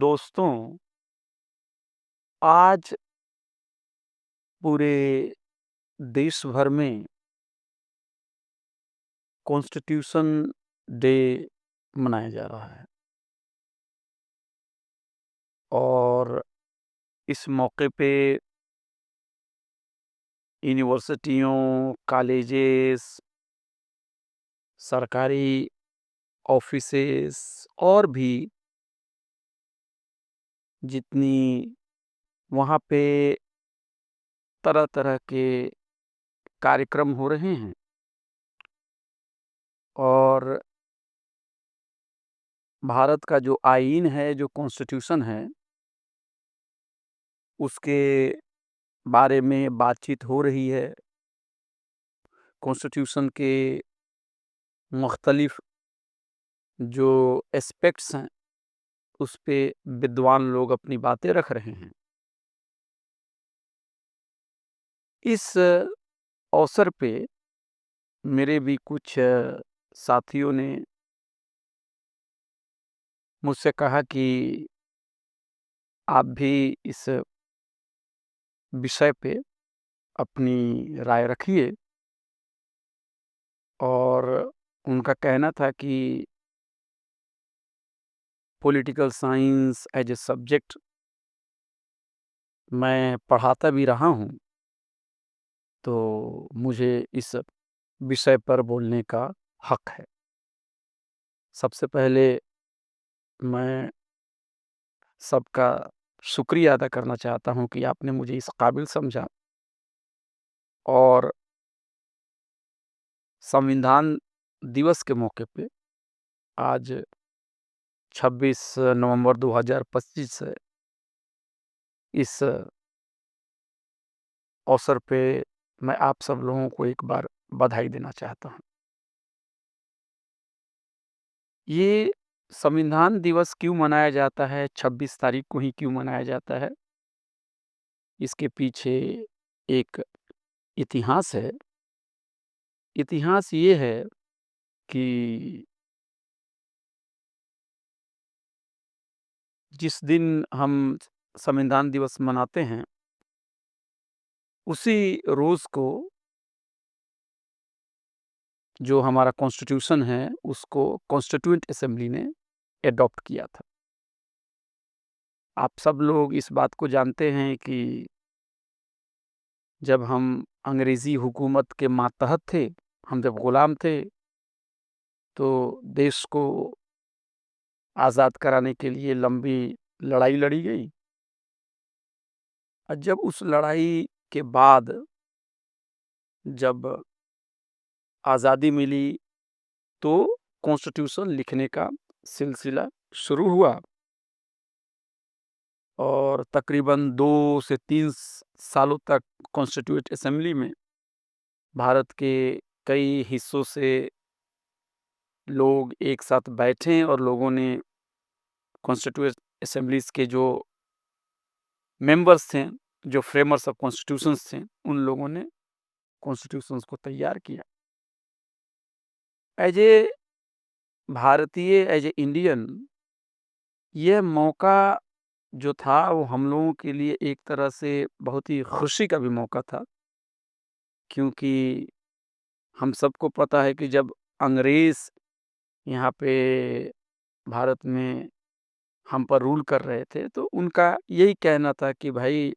दोस्तों, आज पूरे देश भर में कॉन्स्टिट्यूशन डे मनाया जा रहा है और इस मौके पे यूनिवर्सिटियों, कॉलेजेस, सरकारी ऑफिसेस और भी जितनी वहाँ पे तरह-तरह के कार्यक्रम हो रहे हैं और भारत का जो आईन है, जो कॉन्स्टिट्यूशन है, उसके बारे में बातचीत हो रही है। कॉन्स्टिट्यूशन के मुख्तलिफ जो एस्पेक्ट्स हैं, उस पे विद्वान लोग अपनी बातें रख रहे हैं। इस अवसर पे मेरे भी कुछ साथियों ने मुझसे कहा कि आप भी इस विषय पे अपनी राय रखिए और उनका कहना था कि political science as a subject मैं पढ़ाता भी रहा हूँ, तो मुझे इस विषय पर बोलने का हक है। सबसे पहले मैं सबका शुक्रिया अदा करना चाहता हूँ कि आपने मुझे इस काबिल समझा और संविधान दिवस के मौके पे आज 26 नवंबर 2025 है, इस अवसर पे मैं आप सब लोगों को एक बार बधाई देना चाहता हूँ। ये संविधान दिवस क्यों मनाया जाता है, 26 तारीख को ही क्यों मनाया जाता है? इसके पीछे एक इतिहास है। इतिहास ये है कि जिस दिन हम संविधान दिवस मनाते हैं, उसी रोज़ को जो हमारा कॉन्स्टिट्यूशन है, उसको कॉन्स्टिट्यूएंट असेंबली ने एडॉप्ट किया था। आप सब लोग इस बात को जानते हैं कि जब हम अंग्रेज़ी हुकूमत के मातहत थे, हम जब गुलाम थे, तो देश को आज़ाद कराने के लिए लंबी लड़ाई लड़ी गई और जब उस लड़ाई के बाद जब आज़ादी मिली, तो कॉन्स्टिट्यूशन लिखने का सिलसिला शुरू हुआ और तकरीबन 2 से 3 सालों तक कॉन्स्टिट्यूएंट असेंबली में भारत के कई हिस्सों से लोग एक साथ बैठे और लोगों ने कॉन्स्टिट्यूएंट असेंबलीज़ के जो मेंबर्स थे, जो फ्रेमर्स ऑफ कॉन्स्टिट्यूशंस थे, उन लोगों ने कॉन्स्टिट्यूशंस को तैयार किया। एज़ ए भारतीय, एज़ ए इंडियन, ये मौका जो था वो हम लोगों के लिए एक तरह से बहुत ही खुशी का भी मौका था, क्योंकि हम सबको पता है कि जब अंग्रेज़ यहाँ पे भारत में हम पर रूल कर रहे थे, तो उनका यही कहना था कि भाई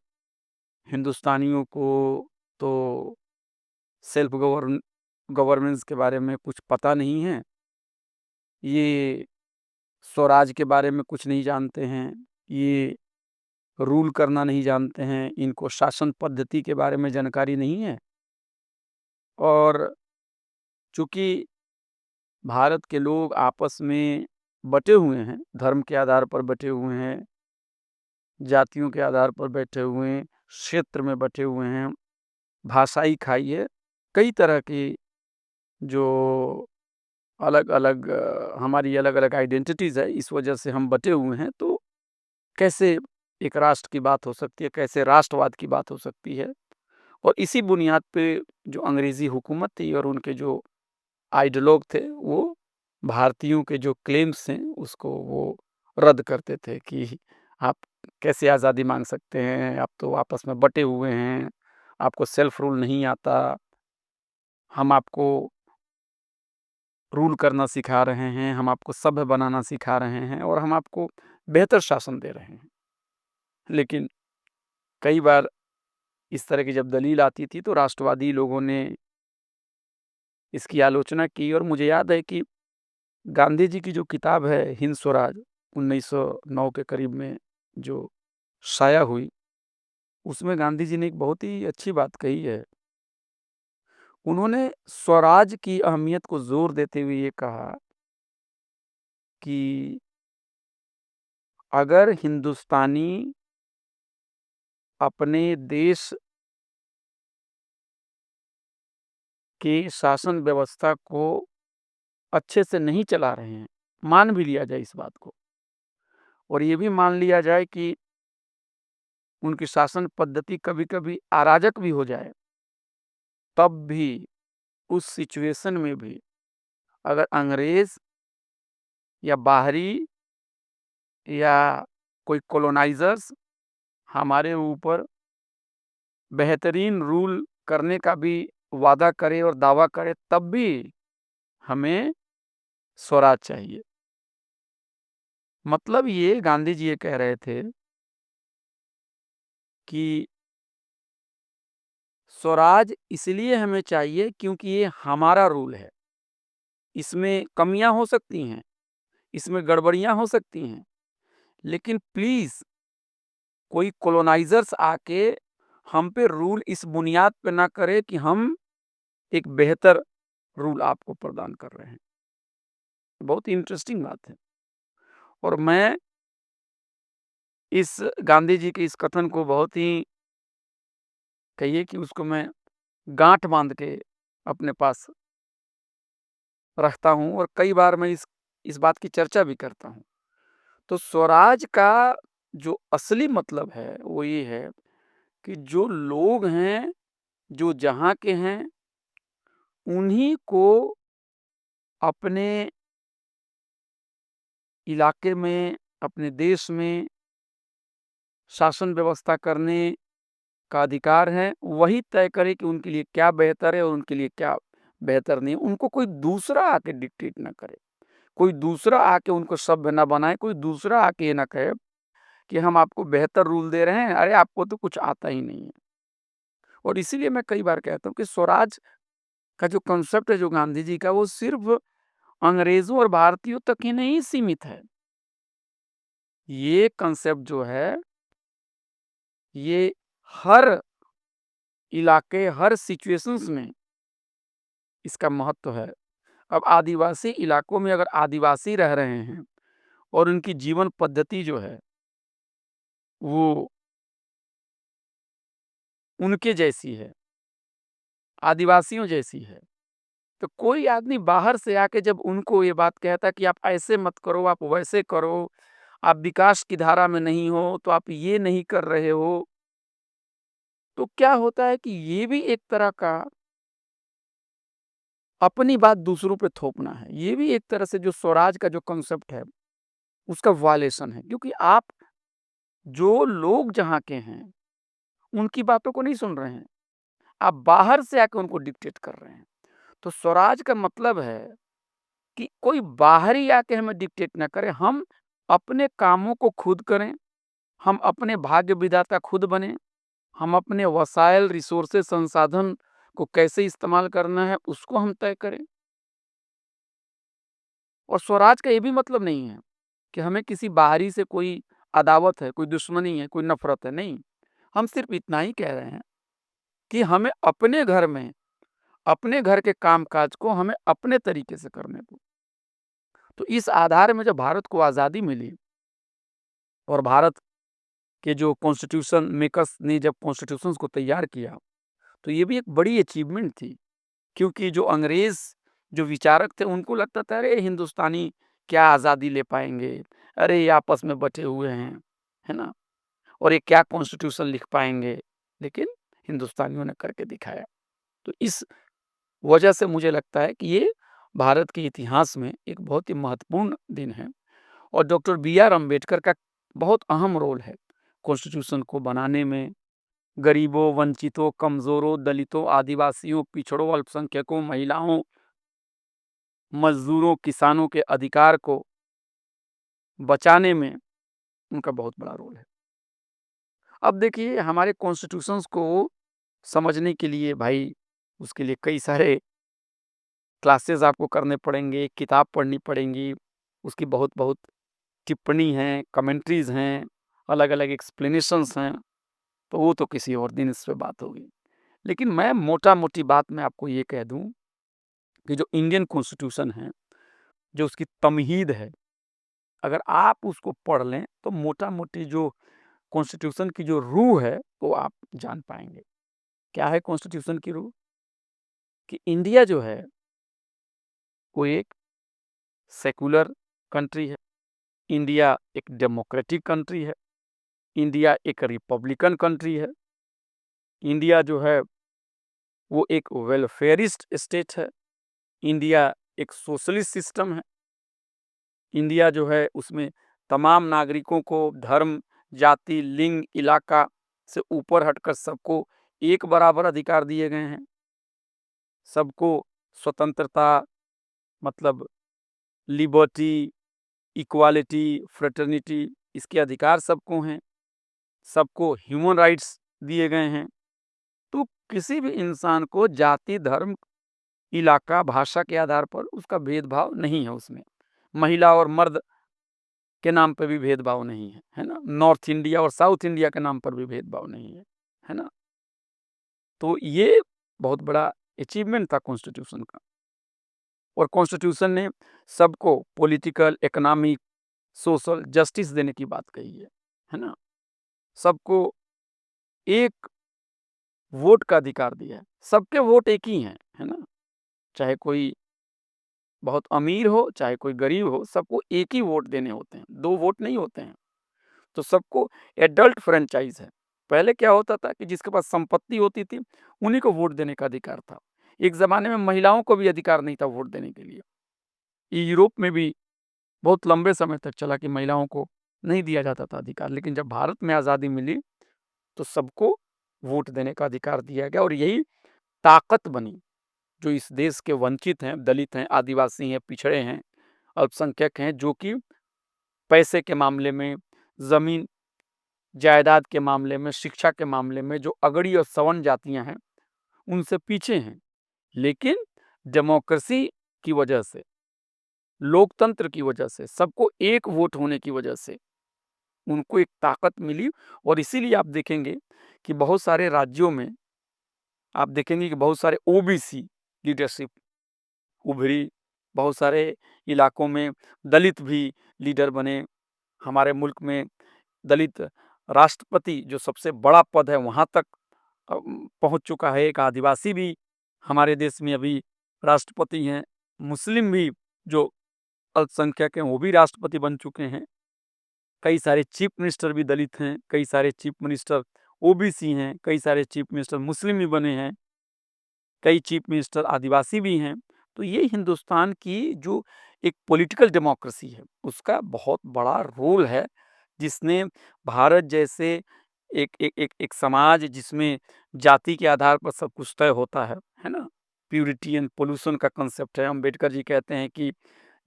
हिंदुस्तानियों को तो सेल्फ गवर्नेंस के बारे में कुछ पता नहीं है, ये स्वराज के बारे में कुछ नहीं जानते हैं, ये रूल करना नहीं जानते हैं, इनको शासन पद्धति के बारे में जानकारी नहीं है और चूँकि भारत के लोग आपस में बँटे हुए हैं, धर्म के आधार पर बँटे हुए हैं, जातियों के आधार पर बैठे हुए हैं, क्षेत्र में बँटे हुए हैं, भाषाई खाई है, कई तरह की जो अलग-अलग हमारी अलग-अलग आइडेंटिटीज़ है, इस वजह से हम बँटे हुए हैं, तो कैसे एक राष्ट्र की बात हो सकती है, कैसे राष्ट्रवाद की बात हो सकती है? और इसी बुनियाद पे जो अंग्रेज़ी हुकूमत थी और उनके जो आइडियोलॉग थे, वो भारतीयों के जो क्लेम्स हैं, उसको वो रद्द करते थे कि आप कैसे आज़ादी माँग सकते हैं, आप तो आपस में बँटे हुए हैं, आपको सेल्फ रूल नहीं आता, हम आपको रूल करना सिखा रहे हैं, हम आपको सभ्य बनाना सिखा रहे हैं और हम आपको बेहतर शासन दे रहे हैं। लेकिन कई बार इस तरह की जब दलील आती थी तो राष्ट्रवादी लोगों ने इसकी आलोचना की और मुझे याद है कि गांधी जी की जो किताब है हिंद स्वराज 1909 के करीब में जो शाया हुई, उसमें गांधी जी ने एक बहुत ही अच्छी बात कही है। उन्होंने स्वराज की अहमियत को ज़ोर देते हुए ये कहा कि अगर हिंदुस्तानी अपने देश के शासन व्यवस्था को अच्छे से नहीं चला रहे हैं, मान भी लिया जाए इस बात को और ये भी मान लिया जाए कि उनकी शासन पद्धति कभी-कभी अराजक भी हो जाए, तब भी उस सिचुएशन में भी अगर अंग्रेज़ या बाहरी या कोई कॉलोनाइज़र्स हमारे ऊपर बेहतरीन रूल करने का भी वादा करे और दावा करे, तब भी हमें स्वराज चाहिए। मतलब ये गांधी जी ये कह रहे थे कि स्वराज इसलिए हमें चाहिए क्योंकि ये हमारा रूल है। इसमें कमियाँ हो सकती हैं, इसमें गड़बड़ियाँ हो सकती हैं, लेकिन प्लीज़ कोई कॉलोनाइज़र्स आके हम पे रूल इस बुनियाद पे ना करे कि हम एक बेहतर रूल आपको प्रदान कर रहे हैं। बहुत ही इंटरेस्टिंग बात है और मैं इस गांधी जी के इस कथन को बहुत ही कहिए कि उसको मैं गाँठ बाँध के अपने पास रखता हूँ और कई बार मैं इस बात की चर्चा भी करता हूँ। तो स्वराज का जो असली मतलब है, वो ये है कि जो लोग हैं, जो जहाँ के हैं, उन्हीं को अपने इलाके में, अपने देश में शासन व्यवस्था करने का अधिकार है। वही तय करे कि उनके लिए क्या बेहतर है और उनके लिए क्या बेहतर नहीं है। उनको कोई दूसरा आके डिक्टेट ना करे। कोई दूसरा आके उनको सभ्य ना बनाए, कोई दूसरा आके ये ना कहे कि हम आपको बेहतर रूल दे रहे हैं, अरे आपको तो कुछ आता ही नहीं है। और इसीलिए मैं कई बार कहता हूँ कि स्वराज का जो कांसेप्ट है जो गांधी जी का, वो सिर्फ़ अंग्रेज़ों और भारतीयों तक ही नहीं सीमित है। ये कांसेप्ट जो है, ये हर इलाके, हर सिचुएशंस में इसका महत्व है। अब आदिवासी इलाकों में अगर आदिवासी रह रहे हैं और उनकी जीवन पद्धति जो है, वो उनके जैसी है, आदिवासियों जैसी है, तो कोई आदमी बाहर से आके जब उनको ये बात कहता है कि आप ऐसे मत करो, आप वैसे करो, आप विकास की धारा में नहीं हो, तो आप ये नहीं कर रहे हो, तो क्या होता है कि ये भी एक तरह का अपनी बात दूसरों पे थोपना है। ये भी एक तरह से जो स्वराज का जो कांसेप्ट है, उसका वायलेशन है क्योंकि आप जो लोग जहाँ के हैं, उनकी बातों को नहीं सुन रहे हैं। आप बाहर से आके उनको डिक्टेट कर रहे हैं। तो स्वराज का मतलब है कि कोई बाहरी आके हमें डिक्टेट ना करे, हम अपने कामों को खुद करें, हम अपने भाग्य विधाता खुद बनें, हम अपने वसाइल, रिसोर्सेज़, संसाधन को कैसे इस्तेमाल करना है, उसको हम तय करें। और स्वराज का ये भी मतलब नहीं है कि हमें किसी बाहरी से कोई अदावत है, कोई दुश्मनी है, कोई नफ़रत है, नहीं। हम सिर्फ़ इतना ही कह रहे हैं कि हमें अपने घर में, अपने घर के काम-काज को हमें अपने तरीके से करने दो। तो इस आधार में जब भारत को आज़ादी मिली और भारत के जो कॉन्स्टिट्यूशन मेकर्स ने जब कॉन्स्टिट्यूशंस को तैयार किया, तो ये भी एक बड़ी अचीवमेंट थी। क्योंकि जो अंग्रेज़ जो विचारक थे, उनको लगता था अरे! हिंदुस्तानी क्या आज़ादी ले पाएँगे? अरे! ये आपस में बँटे हुए हैं, है ना? और ये क्या कॉन्स्टिट्यूशन लिख पाएँगे? लेकिन हिंदुस्तानियों ने करके दिखाया। तो इस वजह से मुझे लगता है कि ये भारत के इतिहास में एक बहुत ही महत्वपूर्ण दिन है और डॉक्टर बी आर अम्बेडकर का बहुत अहम रोल है कॉन्स्टिट्यूशन को बनाने में। गरीबों, वंचितों, कमजोरों, दलितों, आदिवासियों, पिछड़ों, अल्पसंख्यकों, महिलाओं, मजदूरों, किसानों के अधिकार को बचाने में उनका बहुत बड़ा रोल है। अब देखिए हमारे कॉन्स्टिट्यूशंस को समझने के लिए भाई उसके लिए कई सारे क्लासेस आपको करने पड़ेंगे, किताब पढ़नी पड़ेंगी, उसकी बहुत बहुत टिप्पणी हैं, कमेंट्रीज हैं, अलग अलग एक्सप्लेनेशंस हैं। तो वो तो किसी और दिन इस पे बात होगी। लेकिन मैं मोटा मोटी बात मैं आपको ये कह दूं कि जो इंडियन कॉन्स्टिट्यूशन है, जो उसकी तमहीद है, अगर आप उसको पढ़ लें तो मोटा मोटी जो कॉन्स्टिट्यूशन की जो रूह है वो आप जान पाएंगे। क्या है कॉन्स्टिट्यूशन की रूह? कि इंडिया जो है वो एक सेकुलर कंट्री है, इंडिया एक डेमोक्रेटिक कंट्री है, इंडिया एक रिपब्लिकन कंट्री है, इंडिया जो है वो एक वेलफेयरिस्ट स्टेट है, इंडिया एक सोशलिस्ट सिस्टम है, इंडिया जो है उसमें तमाम नागरिकों को धर्म, जाति, लिंग, इलाका से ऊपर हटकर सबको एक बराबर अधिकार दिए गए हैं। सबको स्वतंत्रता, मतलब लिबर्टी, इक्वालिटी, फ्रेटर्निटी, इसके अधिकार सबको हैं। सबको ह्यूमन राइट्स दिए गए हैं। तो किसी भी इंसान को जाति, धर्म, इलाका, भाषा के आधार पर उसका भेदभाव नहीं है उसमें। महिला और मर्द के नाम पर भी भेदभाव नहीं है, है ना? नॉर्थ इंडिया और साउथ इंडिया के नाम पर भी भेदभाव नहीं है ना? तो ये बहुत बड़ा अचीवमेंट था कॉन्स्टिट्यूशन का। और कॉन्स्टिट्यूशन ने सबको पॉलिटिकल, इकोनॉमिक, सोशल जस्टिस देने की बात कही है ना? सबको एक वोट का अधिकार दिया है। सबके वोट एक ही हैं, है ना? चाहे कोई बहुत अमीर हो, चाहे कोई गरीब हो, सबको एक ही वोट देने होते हैं, 2 वोट नहीं होते हैं। तो सबको एडल्ट फ्रेंचाइज़ है। पहले क्या होता था कि जिसके पास संपत्ति होती थी, उन्हीं को वोट देने का अधिकार था। एक ज़माने में महिलाओं को भी अधिकार नहीं था वोट देने के लिए। यूरोप में भी बहुत लंबे समय तक चला कि महिलाओं को नहीं दिया जाता था अधिकार, लेकिन जब भारत में आज़ादी मिली, तो सबको वोट देने का अधिकार दिया गया और यही ताकत बनी। जो इस देश के वंचित हैं, दलित हैं, आदिवासी हैं, पिछड़े हैं, अल्पसंख्यक हैं, जो कि पैसे के मामले में, ज़मीन जायदाद के मामले में, शिक्षा के मामले में जो अगड़ी और सवर्ण जातियाँ हैं, उनसे पीछे हैं। लेकिन डेमोक्रेसी की वजह से, लोकतंत्र की वजह से, सबको एक वोट होने की वजह से उनको एक ताकत मिली। और इसीलिए आप देखेंगे कि बहुत सारे राज्यों में आप देखेंगे कि बहुत सारे ओबीसी लीडरशिप उभरी, बहुत सारे इलाकों में दलित भी लीडर बने। हमारे मुल्क में दलित राष्ट्रपति जो सबसे बड़ा पद है वहाँ तक पहुँच चुका है। एक आदिवासी भी हमारे देश में अभी राष्ट्रपति हैं। मुस्लिम भी जो अल्पसंख्यक हैं वो भी राष्ट्रपति बन चुके हैं। कई सारे चीफ मिनिस्टर भी दलित हैं, कई सारे चीफ मिनिस्टर ओबीसी हैं, कई सारे चीफ मिनिस्टर मुस्लिम भी बने हैं, कई चीफ मिनिस्टर आदिवासी भी हैं। तो ये हिंदुस्तान की जो एक पॉलिटिकल डेमोक्रेसी है, उसका बहुत बड़ा रोल है, जिसने भारत जैसे एक समाज जिसमें जाति के आधार पर सब कुछ तय होता है ना? प्यूरिटी एंड पॉल्यूशन का कांसेप्ट है। अम्बेडकर जी कहते हैं कि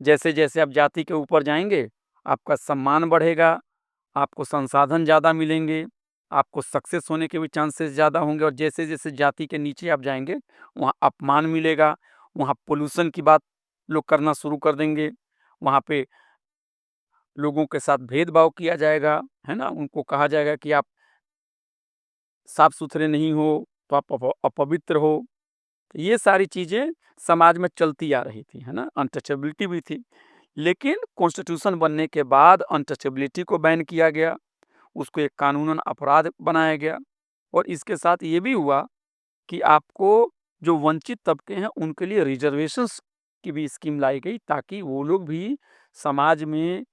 जैसे-जैसे आप जाति के ऊपर जाएँगे, आपका सम्मान बढ़ेगा, आपको संसाधन ज़्यादा मिलेंगे, आपको सक्सेस होने के भी चांसेस ज़्यादा होंगे और जैसे-जैसे जाति के नीचे आप जाएँगे, वहाँ अपमान मिलेगा, वहाँ पॉल्यूशन की बात लोग करना शुरू कर देंगे, वहाँ पे लोगों के साथ भेदभाव किया जाएगा, है ना? उनको कहा जाएगा कि आप साफ-सुथरे नहीं हो, तो आप अपवित्र हो। तो ये सारी चीज़ें समाज में चलती आ रही थी, है ना? अनटचेबिलिटी भी थी। लेकिन कॉन्स्टिट्यूशन बनने के बाद अनटचेबिलिटी को बैन किया गया, उसको एक कानूनन अपराध बनाया गया और इसके साथ ये भी हुआ कि आपको जो वंचित तबके हैं उनके लिए रिजर्वेशंस की भी स्कीम लाई गई ताकि वो लोग भी समाज में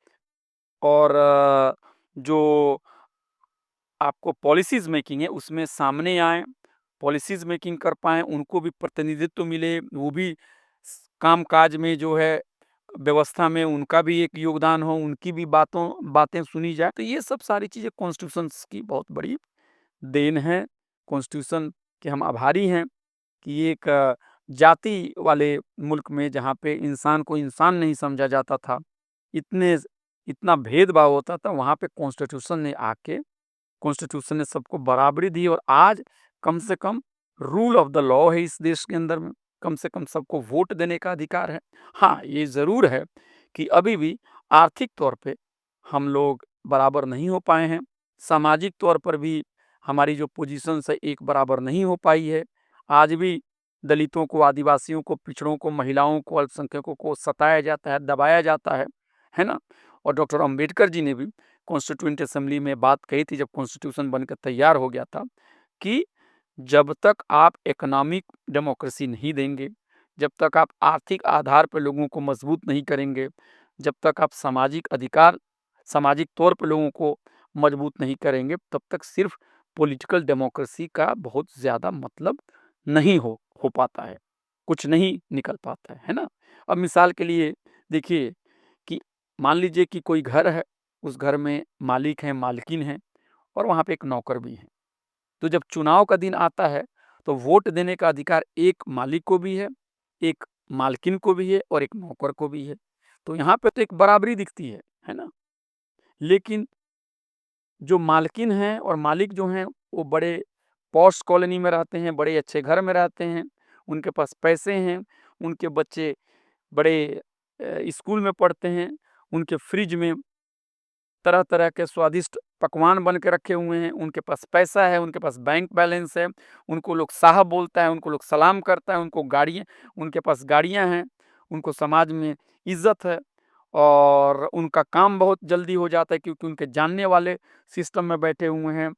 और जो आपको पॉलिसीज़ मेकिंग है उसमें सामने आएँ, पॉलिसीज़ मेकिंग कर पाएँ, उनको भी प्रतिनिधित्व मिले, वो भी काम-काज में जो है व्यवस्था में उनका भी एक योगदान हो, उनकी भी बातें सुनी जाए। तो ये सब सारी चीज़ें कॉन्स्टिट्यूशंस की बहुत बड़ी देन है। कॉन्स्टिट्यूशन के हम आभारी हैं कि एक जाति वाले मुल्क में जहाँ पे इंसान को इंसान नहीं समझा जाता था, इतने इतना भेदभाव होता था, वहाँ पे कॉन्स्टिट्यूशन ने सबको बराबरी दी और आज कम से कम रूल ऑफ द लॉ है इस देश के अंदर में। कम से कम सबको वोट देने का अधिकार है। हाँ, ये ज़रूर है कि अभी भी आर्थिक तौर पे हम लोग बराबर नहीं हो पाए हैं। सामाजिक तौर पर भी हमारी जो पोजीशन्स है एक बराबर नहीं हो पाई है। आज भी दलितों को, आदिवासियों को, पिछड़ों को, महिलाओं को, अल्पसंख्यकों को सताया जाता है, दबाया जाता है ना? और डॉक्टर अंबेडकर जी ने भी कॉन्स्टिट्यूएंट असेंबली में बात कही थी जब कॉन्स्टिट्यूशन बनकर तैयार हो गया था कि जब तक आप इकोनॉमिक डेमोक्रेसी नहीं देंगे, जब तक आप आर्थिक आधार पर लोगों को मजबूत नहीं करेंगे, जब तक आप सामाजिक तौर पर लोगों को मजबूत नहीं करेंगे, तब तक सिर्फ पॉलिटिकल डेमोक्रेसी का बहुत ज़्यादा मतलब नहीं हो पाता है, कुछ नहीं निकल पाता है ना? अब मिसाल के लिए देखिए कि मान लीजिए कि कोई घर है, उस घर में मालिक हैं, मालकिन हैं और वहाँ पे एक नौकर भी है। तो जब चुनाव का दिन आता है, तो वोट देने का अधिकार एक मालिक को भी एक मालकिन को भी है और एक नौकर को भी है। तो यहाँ पे तो एक बराबरी दिखती है ना? लेकिन जो मालकिन हैं और मालिक जो हैं, वो बड़े पॉश कॉलोनी में रहते हैं, बड़े अच्छे घर में रहते हैं, उनके पास पैसे हैं, उनके बच्चे बड़े स्कूल में पढ़ते हैं, उनके फ्रिज में तरह-तरह के स्वादिष्ट पकवान बन के रखे हुए हैं, उनके पास पैसा है, उनके पास बैंक बैलेंस है, उनको लोग साहब बोलता है, उनको लोग सलाम करता है, उनके पास गाड़ियाँ हैं, उनको समाज में इज़्ज़त है और उनका काम बहुत जल्दी हो जाता है क्योंकि उनके जानने वाले सिस्टम में बैठे हुए हैं।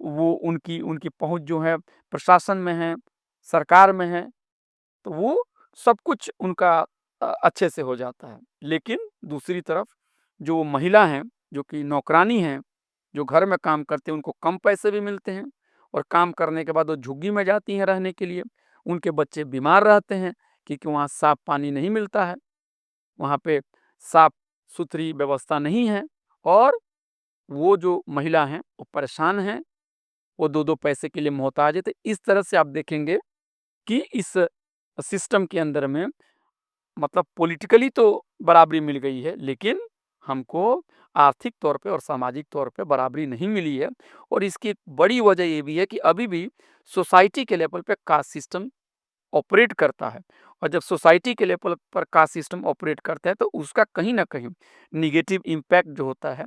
वो उनकी उनकी पहुँच जो है प्रशासन में है, सरकार में है, तो वो सब कुछ उनका अच्छे से हो जाता है। लेकिन दूसरी तरफ जो महिला हैं, जो कि नौकरानी हैं, जो घर में काम करती हैं, उनको कम पैसे भी मिलते हैं और काम करने के बाद वो झुग्गी में जाती हैं रहने के लिए। उनके बच्चे बीमार रहते हैं क्योंकि वहाँ साफ पानी नहीं मिलता है, वहाँ पे साफ-सुथरी व्यवस्था नहीं है और वो जो महिला हैं, वो परेशान हैं, वो 2-2 पैसे के लिए मोहताज है। तो इस तरह से आप देखेंगे कि इस सिस्टम के अंदर में मतलब पॉलिटिकली तो बराबरी मिल गई है, लेकिन हमको आर्थिक तौर पे और सामाजिक तौर पे बराबरी नहीं मिली है और इसकी एक बड़ी वजह ये भी है कि अभी भी सोसाइटी के लेवल पे कास्ट सिस्टम ऑपरेट करता है और जब सोसाइटी के लेवल पर कास्ट सिस्टम ऑपरेट करता है तो उसका कहीं न कहीं नेगेटिव इम्पैक्ट जो होता है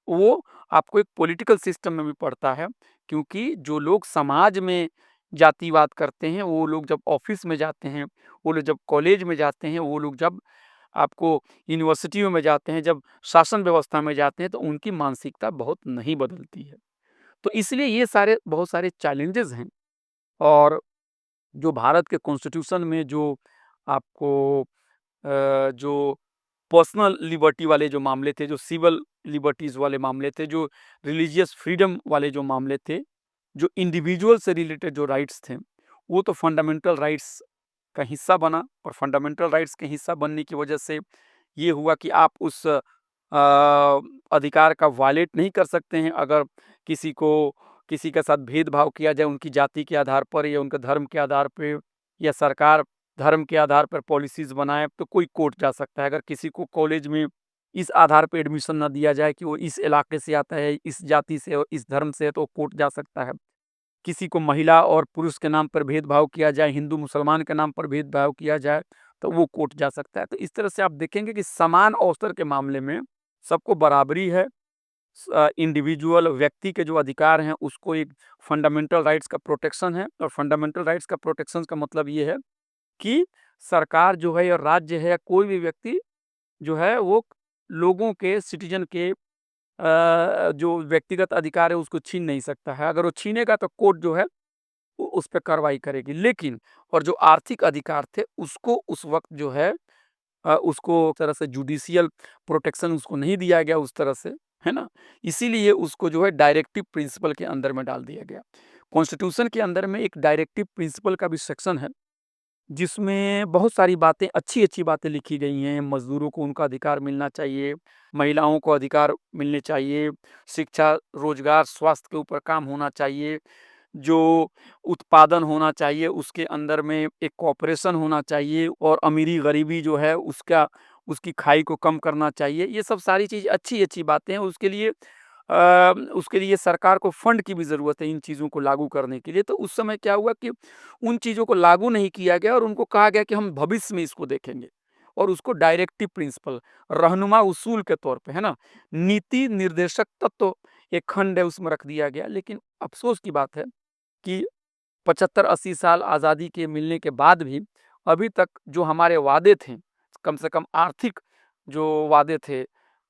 वो आपको एक पॉलिटिकल सिस्टम में भी पड़ता है क्योंकि जो लोग समाज में जातिवाद करते हैं, वो लोग जब ऑफ़िस में जाते हैं, वो लोग जब कॉलेज में जाते हैं, वो लोग जब आपको यूनिवर्सिटियों में जाते हैं, जब शासन व्यवस्था में जाते हैं, तो उनकी मानसिकता बहुत नहीं बदलती है। तो इसलिए ये बहुत सारे चैलेंजेज़ हैं और जो भारत के कॉन्स्टिट्यूशन में जो आपको जो पर्सनल लिबर्टी वाले जो मामले थे, जो सिविल लिबर्टीज़ वाले मामले थे, जो रिलीजियस फ्रीडम वाले जो मामले थे, जो इंडिविजुअल से रिलेटेड जो राइट्स थे, वो तो फंडामेंटल राइट्स का हिस्सा बना और फंडामेंटल राइट्स के हिस्सा बनने की वजह से ये हुआ कि आप उस अधिकार का वायलेट नहीं कर सकते हैं अगर किसी को किसी के साथ भेदभाव किया जाए उनकी जाति के आधार पर या उनके धर्म के आधार पे या सरकार धर्म के आधार पर पॉलिसीज़ बनाए तो कोई कोर्ट जा सकता है। अगर किसी को कॉलेज में इस आधार पे एडमिशन ना दिया जाए कि वो इस इलाके से आता है, इस जाति से और इस धर्म से है तो वो कोर्ट जा सकता है। किसी को महिला और पुरुष के नाम पर भेदभाव किया जाए, हिंदू-मुसलमान के नाम पर भेदभाव किया जाए, तो वो कोर्ट जा सकता है। तो इस तरह से आप देखेंगे कि समान अवसर के मामले में सबको बराबरी है। इंडिविजुअल व्यक्ति के जो अधिकार हैं, उसको एक फंडामेंटल राइट्स का प्रोटेक्शन है और फंडामेंटल राइट्स का प्रोटेक्शन का मतलब ये है कि सरकार जो है या राज्य है या कोई भी व्यक्ति जो है वो लोगों के सिटीज़न के जो व्यक्तिगत अधिकार है उसको छीन नहीं सकता है। अगर वो छीनेगा तो कोर्ट जो है उस पे कार्रवाई करेगी। लेकिन और जो आर्थिक अधिकार थे उसको उस वक़्त जो है उसको तरह से जुडिशियल प्रोटेक्शन उसको नहीं दिया गया उस तरह से, है ना? इसीलिए उसको जो है डायरेक्टिव प्रिंसिपल के अंदर में डाल दिया गया। कॉन्स्टिट्यूशन के अंदर में एक डायरेक्टिव प्रिंसिपल का भी सेक्शन है, जिसमें बहुत सारी बातें अच्छी-अच्छी बातें लिखी गई हैं। मज़दूरों को उनका अधिकार मिलना चाहिए, महिलाओं को अधिकार मिलने चाहिए, शिक्षा, रोज़गार, स्वास्थ्य के ऊपर काम होना चाहिए, जो उत्पादन होना चाहिए उसके अंदर में एक कोऑपरेशन होना चाहिए और अमीरी-गरीबी जो है उसकी खाई को कम करना चाहिए। ये सब सारी चीज़ अच्छी-अच्छी बातें हैं। उसके लिए सरकार को फंड की भी ज़रूरत है इन चीज़ों को लागू करने के लिए। तो उस समय क्या हुआ कि उन चीज़ों को लागू नहीं किया गया और उनको कहा गया कि हम भविष्य में इसको देखेंगे और उसको डायरेक्टिव प्रिंसिपल, रहनुमा उसूल के तौर पे, है ना? नीति निर्देशक तत्व एक खंड है उसमें रख दिया गया। लेकिन अफ़सोस की बात है कि 75-80 साल आज़ादी के मिलने के बाद भी अभी तक जो हमारे वादे थे, कम से कम आर्थिक जो वादे थे,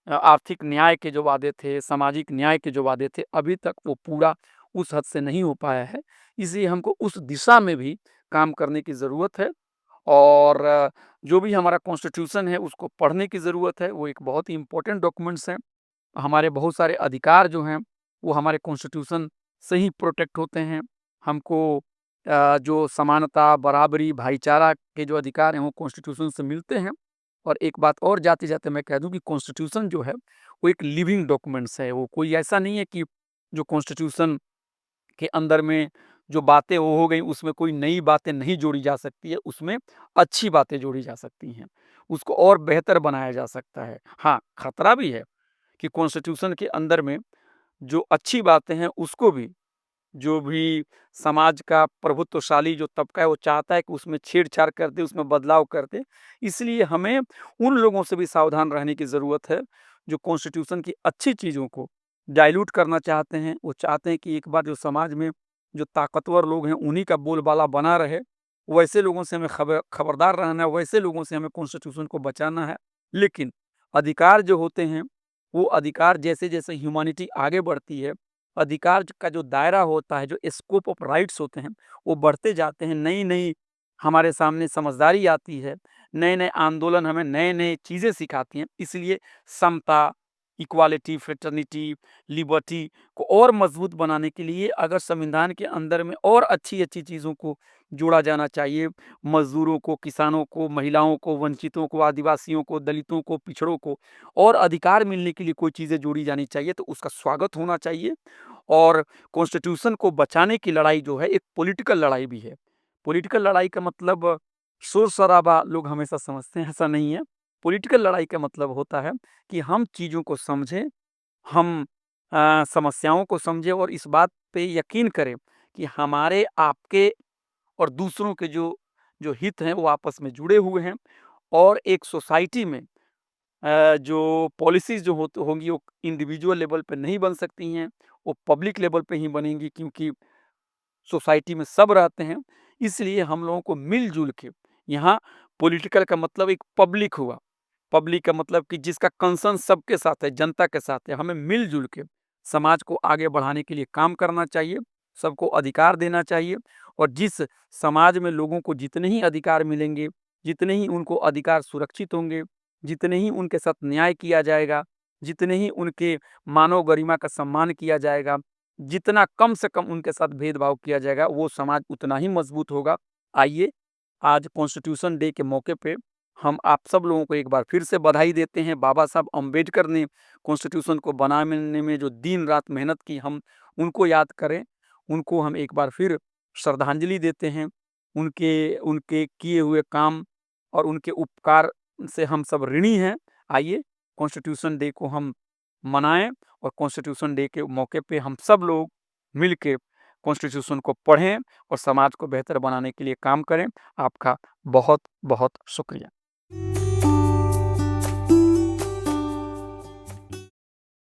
आर्थिक न्याय के जो वादे थे, सामाजिक न्याय के जो वादे थे, अभी तक वो पूरा उस हद से नहीं हो पाया है। इसलिए हमको उस दिशा में भी काम करने की ज़रूरत है और जो भी हमारा कॉन्स्टिट्यूशन है उसको पढ़ने की ज़रूरत है। वो एक बहुत ही इम्पोर्टेंट डॉक्यूमेंट्स हैं। हमारे बहुत सारे अधिकार जो हैं वो हमारे कॉन्स्टिट्यूशन से ही प्रोटेक्ट होते हैं। हमको जो समानता, बराबरी, भाईचारा के जो अधिकार हैं वो कॉन्स्टिट्यूशन से मिलते हैं। और एक बात और जाते-जाते मैं कह दूँ कि कॉन्स्टिट्यूशन जो है वो एक लिविंग डॉक्यूमेंट्स है। वो कोई ऐसा नहीं है कि जो कॉन्स्टिट्यूशन के अंदर में जो बातें वो हो गई उसमें कोई नई बातें नहीं जोड़ी जा सकती है, उसमें अच्छी बातें जोड़ी जा सकती हैं। उसको और बेहतर बनाया जा सकता है। हाँ, खतरा भी है कि कॉन्स्टिट्यूशन के अंदर में जो अच्छी बातें हैं उसको भी, जो भी समाज का प्रभुत्वशाली जो तबका है वो चाहता है कि उसमें छेड़-छाड़ कर दे, उसमें बदलाव कर दे। इसलिए हमें उन लोगों से भी सावधान रहने की ज़रूरत है, जो कॉन्स्टिट्यूशन की अच्छी चीज़ों को डाइल्यूट करना चाहते हैं। वो चाहते हैं कि एक बार जो समाज में जो ताकतवर लोग हैं उन्हीं का बोलबाला बना रहे। वैसे लोगों से हमें खबरदार रहना है, वैसे लोगों से हमें कॉन्स्टिट्यूशन को बचाना है। लेकिन अधिकार जो होते हैं, वो अधिकार जैसे-जैसे ह्यूमैनिटी आगे बढ़ती है, अधिकार का जो दायरा होता है, जो स्कोप ऑफ राइट्स होते हैं, वो बढ़ते जाते हैं। नई-नई हमारे सामने समझदारी आती है, नए-नए आंदोलन हमें नए-नए चीज़ें सिखाती हैं। इसलिए समता, इक्वालिटी, फ्रेटर्निटी, लिबर्टी को और मज़बूत बनाने के लिए अगर संविधान के अंदर में और अच्छी-अच्छी चीज़ों को जोड़ा जाना चाहिए, मज़दूरों को, किसानों को, महिलाओं को, वंचितों को, आदिवासियों को, दलितों को, पिछड़ों को और अधिकार मिलने के लिए कोई चीज़ें जोड़ी जानी चाहिए, तो उसका स्वागत होना चाहिए। और कॉन्स्टिट्यूशन को बचाने की लड़ाई जो है एक पॉलिटिकल लड़ाई भी है। पॉलिटिकल लड़ाई का मतलब शोर-शराबा लोग हमेशा समझते हैं, ऐसा नहीं है। पॉलिटिकल लड़ाई का मतलब होता है कि हम चीज़ों को समझें, हम समस्याओं को समझें और इस बात पे यकीन करें कि हमारे, आपके और दूसरों के जो जो हित हैं वो आपस में जुड़े हुए हैं और एक सोसाइटी में जो पॉलिसीज़ जो होंगी वो इंडिविजुअल लेवल पे नहीं बन सकती हैं, वो पब्लिक लेवल पे ही बनेंगी क्योंकि सोसाइटी में सब रहते हैं। इसलिए हम लोगों को मिल-जुल के यहाँ पॉलिटिकल का मतलब एक पब्लिक हुआ। पब्लिक का मतलब कि जिसका कंसर्न सबके साथ है, जनता के साथ है। हमें मिल-जुल के समाज को आगे बढ़ाने के लिए काम करना चाहिए, सबको अधिकार देना चाहिए और जिस समाज में लोगों को जितने ही अधिकार मिलेंगे, जितने ही उनको अधिकार सुरक्षित होंगे, जितने ही उनके साथ न्याय किया जाएगा, जितने ही उनके मानव गरिमा का सम्मान किया जाएगा, जितना कम से कम उनके साथ भेदभाव किया जाएगा, वो समाज उतना ही मजबूत होगा। आइए, आज कॉन्स्टिट्यूशन डे के मौके पे हम आप सब लोगों को एक बार फिर से बधाई देते हैं। बाबा साहब अम्बेडकर ने कॉन्स्टिट्यूशन को बनाने में जो दिन-रात मेहनत की, हम उनको याद करें। उनको हम एक बार फिर श्रद्धांजलि देते हैं। उनके उनके किए हुए काम और उनके उपकार से हम सब ऋणी हैं। आइए, कॉन्स्टिट्यूशन डे को हम मनाएँ और कॉन्स्टिट्यूशन डे के मौके पे हम सब लोग मिल के कॉन्स्टिट्यूशन को पढ़ें और समाज को बेहतर बनाने के लिए काम करें। आपका बहुत-बहुत शुक्रिया।